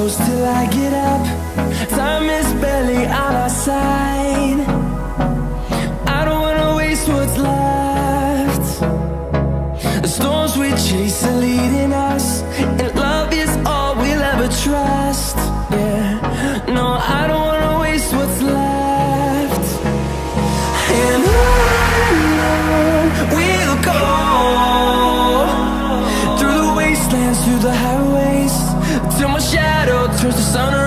close till I get up. Time is barely on our side. I don't wanna waste what's left. The storms we chase are leading us, and love is all we'll ever trust. Yeah, no, I don't wanna waste what's left. And on we'll go, through the wastelands, through the highways, till my shadow turns to sun